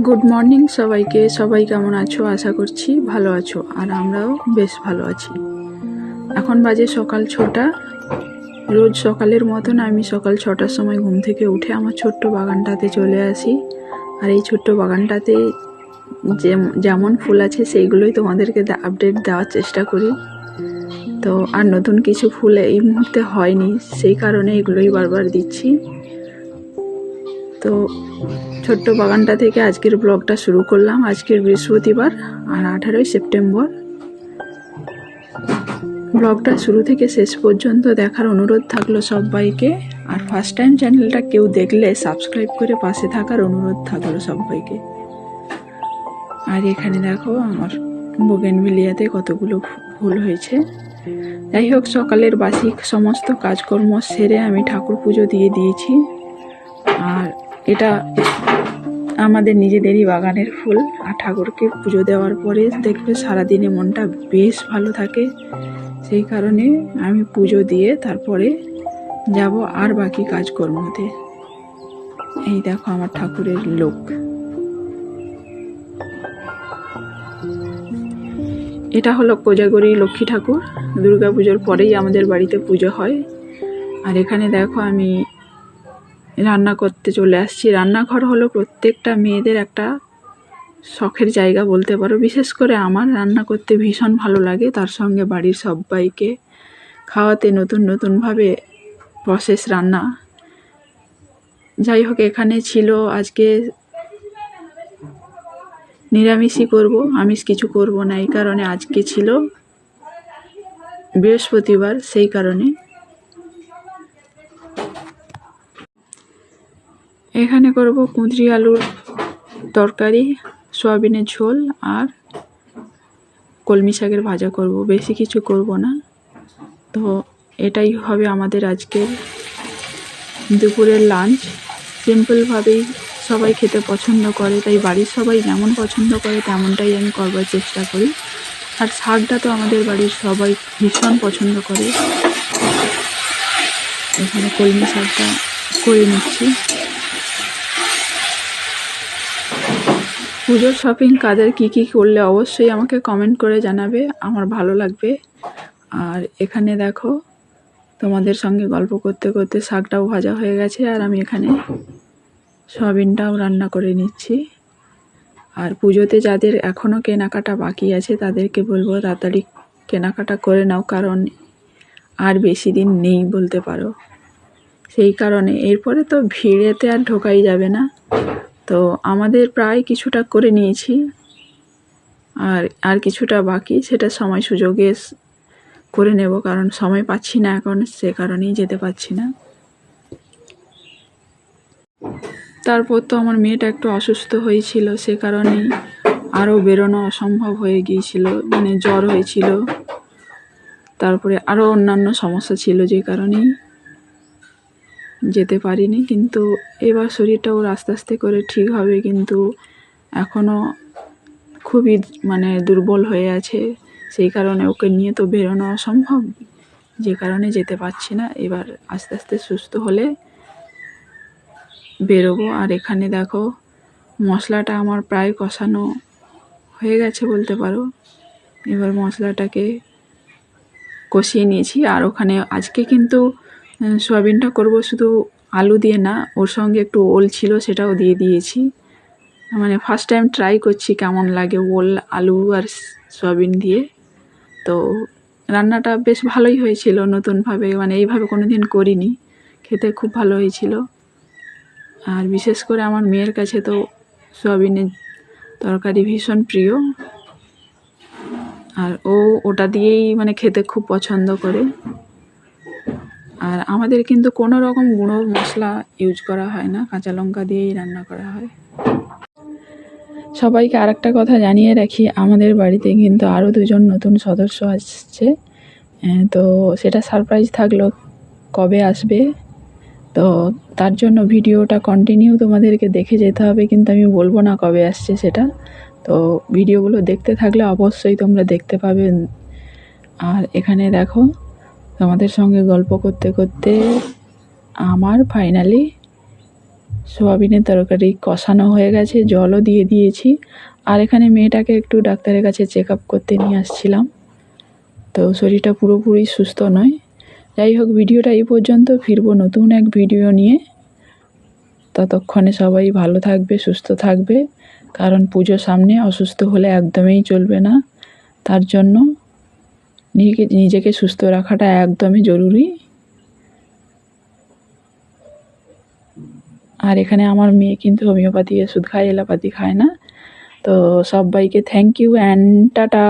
Good morning সবাইকে। সবাই কেমন আছো? আশা করছি ভালো আছো, আর আমরাও বেশ ভালো আছি। এখন বাজে সকাল 6টা। রোজ সকালের মতন আমি সকাল 6টার সময় ঘুম থেকে উঠে আমার ছোট্ট বাগানটাতে চলে আসি। আর এই ছোট্ট বাগানটাতে যেমন ফুল আছে সেইগুলোই তোমাদেরকে আপডেট দেওয়ার চেষ্টা করি। তো আর নতুন কিছু ফুল এই মুহূর্তে হয়নি, সেই কারণে এগুলোই বারবার দিচ্ছি। তো ছোট্ট বাগানটা থেকে আজকের ব্লগটা শুরু করলাম। আজকের বৃহস্পতিবার আর 18ই সেপ্টেম্বর। ব্লগটা শুরু থেকে শেষ পর্যন্ত দেখার অনুরোধ থাকলো সবাইকে। আর ফার্স্ট টাইম চ্যানেলটা কেউ দেখলে সাবস্ক্রাইব করে পাশে থাকার অনুরোধ থাকলো সবাইকে। আর এখানে দেখো আমার বোগেনভিলিয়াতে কতগুলো ফুল হয়েছে। যাই হোক, সকালের বাসি সমস্ত কাজকর্ম সেরে আমি ঠাকুর পুজো দিয়ে দিয়েছি। আর এটা আমাদের নিজেদেরই বাগানের ফুল। আর ঠাকুরকে পুজো দেওয়ার পরে দেখবে সারাদিনে মনটা বেশ ভালো থাকে। সেই কারণে আমি পুজো দিয়ে তারপরে যাব আর বাকি কাজকর্মতে। এই দেখো আমার ঠাকুরের লোক। এটা হলো কোজাগরী লক্ষ্মী ঠাকুর। দুর্গা পুজোর পরেই আমাদের বাড়িতে পুজো হয়। আর এখানে দেখো আমি রান্না করতে চলে আসছি। রান্নাঘর হলো প্রত্যেকটা মেয়েদের একটা শখের জায়গা বলতে পারো। বিশেষ করে আমার রান্না করতে ভীষণ ভালো লাগে, তার সঙ্গে বাড়ির সবাইকে খাওয়াতে নতুন নতুনভাবে প্রসেস রান্না। যাই হোক, এখানে ছিল আজকে নিরামিষই করব, আমিষ কিছু করব না। এই কারণে আজকে ছিল বৃহস্পতিবার, সেই কারণে। এখানে করব কুঁদরি আলুর তরকারি, সয়াবিনের ঝোল আর কলমি শাকের ভাজা করব। বেশি কিছু করব না। তো এটাই হবে আমাদের আজকের দুপুরের লাঞ্চ। সিম্পলভাবেই সবাই খেতে পছন্দ করে, তাই বাড়ির সবাই যেমন পছন্দ করে তেমনটাই আমি করবার চেষ্টা করি। আর শাকটা তো আমাদের বাড়ির সবাই ভীষণ পছন্দ করে। এখানে কলমি শাকটা করে নিচ্ছি। পুজোর শপিং কাদের কী কী করলে অবশ্যই আমাকে কমেন্ট করে জানাবে, আমার ভালো লাগবে। আর এখানে দেখো তোমাদের সঙ্গে গল্প করতে করতে শাকটাও ভাজা হয়ে গেছে, আর আমি এখানে সয়াবিনটাও রান্না করে নিচ্ছি। আর পুজোতে যাদের এখনও কেনাকাটা বাকি আছে তাদেরকে বলবো তাড়াতাড়ি কেনাকাটা করে নাও, কারণ আর বেশি দিন নেই বলতে পারো। সেই কারণে এরপরে তো ভিড়েতে আর ঢোকাই যাবে না। তো আমাদের প্রায় কিছুটা করে নিয়েছি, আর কিছুটা বাকি, সেটা সময় সুযোগে করে নেব, কারণ সময় পাচ্ছি না এখন, সে কারণেই যেতে পারছি না। তারপর তো আমার মেয়েটা একটু অসুস্থ হয়েছিল, সে কারণেই আরও বেরোনো অসম্ভব হয়ে গিয়েছিল। মানে জ্বর হয়েছিল, তারপরে আরও অন্যান্য সমস্যা ছিল, যে কারণেই যেতে পারিনি। কিন্তু এবার শরীরটা ওর আস্তে আস্তে করে ঠিক হবে, কিন্তু এখনও খুবই দুর্বল হয়ে আছে। সেই কারণে ওকে নিয়ে তো বেরোনো অসম্ভব, যে কারণে যেতে পারছি না। এবার আস্তে আস্তে সুস্থ হলে বেরোবো। আর এখানে দেখো মশলাটা আমার প্রায় কষানো হয়ে গেছে বলতে পারো। এবার মশলাটাকে কষিয়ে নিয়েছি। আর ওখানে আজকে কিন্তু সয়াবিনটা করব শুধু আলু দিয়ে না, ওর সঙ্গে একটু ওল ছিল, সেটাও দিয়ে দিয়েছি। ফার্স্ট টাইম ট্রাই করছি কেমন লাগে ওল, আলু আর সয়াবিন দিয়ে। তো রান্নাটা বেশ ভালোই হয়েছিল, নতুনভাবে, এইভাবে কোনো দিন করিনি। খেতে খুব ভালো হয়েছিল। আর বিশেষ করে আমার মেয়ের কাছে তো সয়াবিনের তরকারি ভীষণ প্রিয়, আর ও ওটা দিয়েই খেতে খুব পছন্দ করে। আর আমাদের কিন্তু কোনো রকম গুঁড়ো মশলা ইউজ করা হয় না, কাঁচা লঙ্কা দিয়েই রান্না করা হয়। সবাইকে আরেকটা কথা জানিয়ে রাখি, আমাদের বাড়িতে কিন্তু আরও 2জন নতুন সদস্য আসছে। তো সেটা সারপ্রাইজ থাকলো, কবে আসবে তো তার জন্য ভিডিওটা কন্টিনিউ তোমাদেরকে দেখে যেতে হবে, কিন্তু আমি বলবো না কবে আসছে সেটা। তো ভিডিওগুলো দেখতে থাকলে অবশ্যই তোমরা দেখতে পাবে। আর এখানে দেখো তোমাদের সঙ্গে গল্প করতে করতে আমার ফাইনালি সোয়াবিনের তরকারি কষানো হয়ে গেছে, জলও দিয়ে দিয়েছি। আর এখানে মেয়েটাকে একটু ডাক্তারের কাছে চেক আপ করতে নিয়ে আসছিলাম, তো শরীরটা পুরোপুরি সুস্থ নয়। যাই হোক, ভিডিওটা এই পর্যন্ত, ফিরবো নতুন এক ভিডিও নিয়ে। ততক্ষণে সবাই ভালো থাকবে, সুস্থ থাকবে, কারণ পুজো সামনে, অসুস্থ হলে একদমই চলবে না। তার জন্য নিজেকে সুস্থ রাখাটা একদমই জরুরি। আর এখানে আমার মেয়ে কিন্তু হোমিওপ্যাথি ওষুধ খায়, এলোপ্যাথি খায় না। তো সবাইকে থ্যাংক ইউ অ্যান্ড টাটা।